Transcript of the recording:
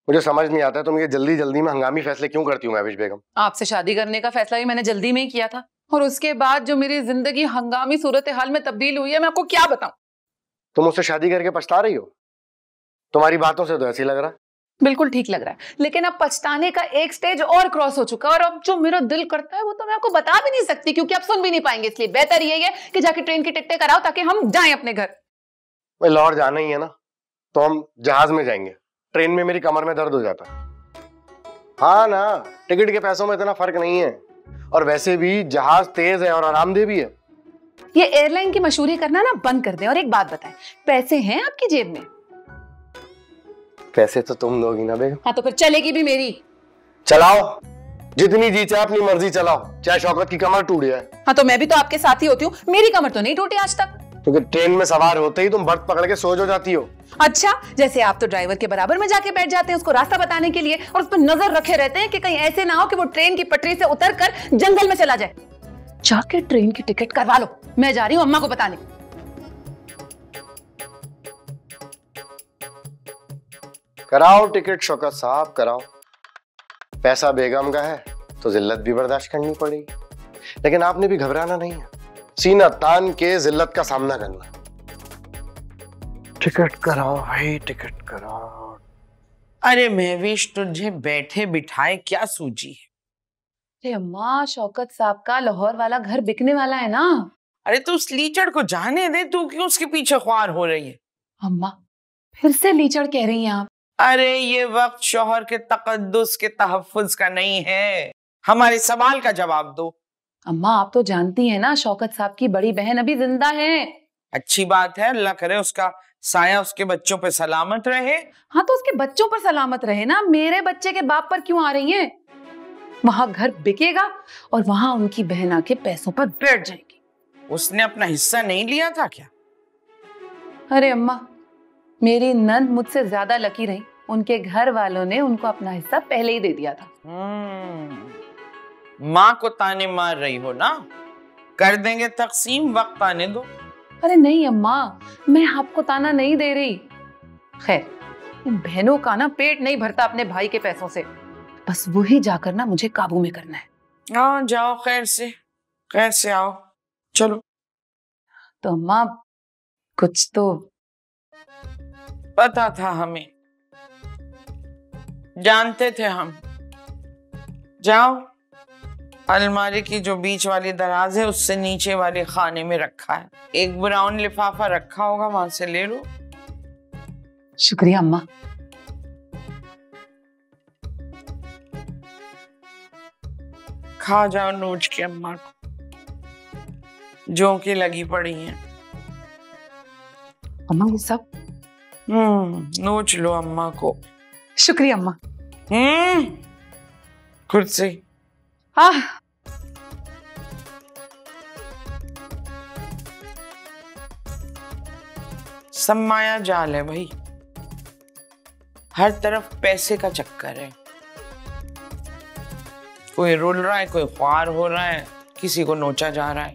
मुझे समझ नहीं आता है तुम ये जल्दी जल्दी में हंगामी फैसले क्यों करती हो महविश बेगम। आपसे शादी करने का फैसला भी मैंने जल्दी में ही किया था, और उसके बाद जो मेरी जिंदगी हंगामी सूरत हाल में तब्दील हुई है, मैं आपको क्या बताऊं। तुम मुझसे शादी करके पछता रही हो? तुम्हारी बातों से तो ऐसे ही लग रहा है। बिल्कुल ठीक लग रहा है, लेकिन अब पछताने का एक स्टेज और क्रॉस हो चुका है, और अब जो मेरा दिल करता है वो तो मैं आपको बता भी नहीं सकती, क्योंकि आप सुन भी नहीं पाएंगे। इसलिए बेहतर यही है कि जाके ट्रेन की टिकटें कराओ ताकि हम जाएं अपने घर। भाई लाहौर जाना ही है ना, तो हम जहाज में जाएंगे। ट्रेन में मेरी कमर में दर्द हो जाता है। हाँ ना, टिकट के पैसों में इतना फर्क नहीं है, और वैसे भी जहाज तेज है और आरामदेह भी है। ये एयरलाइन की मशहूरी करना ना बंद कर दें, और एक बात बताएं, पैसे हैं आपकी जेब में? पैसे तो तुम दोगी ना बेगम। हाँ तो फिर चलेगी भी मेरी। चलाओ, जितनी जी चाहे अपनी मर्जी चलाओ, चाहे शौकत की कमर टूट जाए। हाँ तो मैं भी तो आपके साथ ही होती हूँ, मेरी कमर तो नहीं टूटी आज तक। क्योंकि ट्रेन में सवार होते ही तुम बर्थ पकड़ के सो जो जाती हो। अच्छा, जैसे आप तो ड्राइवर के बराबर में जाके बैठ जाते हैं उसको रास्ता बताने के लिए, और उस पर नजर रखे रहते हैं कि कहीं ऐसे ना हो कि वो ट्रेन की पटरी से उतरकर जंगल में चला जाए। जाके ट्रेन की टिकट करवा लो, मैं जा रही हूँ अम्मा को बताने। कराओ टिकट शौकत साहब, कराओ। पैसा बेगम का है तो जिल्लत भी बर्दाश्त करनी पड़ेगी, लेकिन आपने भी घबराना नहीं है, सीना तान के जिल्लत का सामना करना। टिकट कराओ भाई, टिकट कराओ। अरे महविश, तुझे बैठे बिठाए क्या सूझी है? अरे अम्मा, शौकत साहब का लाहौर वाला घर बिकने वाला है ना। अरे तू उस लीचड़ को जाने दे, तू क्यों उसके पीछे ख्वार हो रही है? अम्मा फिर से लीचड़ कह रही हैं आप? अरे ये वक्त शौहर के तकद्दुस के तहफ्फुज का नहीं है, हमारे सवाल का जवाब दो। अम्मा आप तो जानती हैं ना, शौकत साहब की बड़ी बहन अभी जिंदा है। अच्छी बात है, अल्लाह करे उसका साया उसके बच्चों पे सलामत रहे। हाँ तो उसके बच्चों पर सलामत रहे ना, मेरे बच्चे के बाप पर क्यों आ रही हैं? वहां घर बिकेगा और वहां उनकी बहन आके पैसों पर बैठ जाएगी। उसने अपना हिस्सा नहीं लिया था क्या? अरे अम्मा, मेरी नंद मुझसे ज्यादा लकी रही, उनके घर वालों ने उनको अपना हिस्सा पहले ही दे दिया था। माँ को ताने मार रही हो ना, कर देंगे तकसीम, वक्त आने दो। अरे नहीं अम्मा, मैं आपको ताना नहीं दे रही। खैर, इन बहनों का ना पेट नहीं भरता अपने भाई के पैसों से, बस वही जाकर ना मुझे काबू में करना है। हाँ जाओ, खैर से आओ, चलो। तो अम्मा कुछ तो पता था हमें, जानते थे हम। जाओ, अलमारी की जो बीच वाली दराज है उससे नीचे वाले खाने में रखा है, एक ब्राउन लिफाफा रखा होगा, वहां से ले लो। शुक्रिया अम्मा। खा जाओ नोच के अम्मा को, जो की लगी पड़ी हैं। अम्मा ये सब? नोच लो अम्मा को। शुक्रिया अम्मा। खुद से। हाँ सब माया जाल है भाई, हर तरफ पैसे का चक्कर है। कोई रुल रहा है, कोई ख्वार हो रहा है, किसी को नोचा जा रहा है।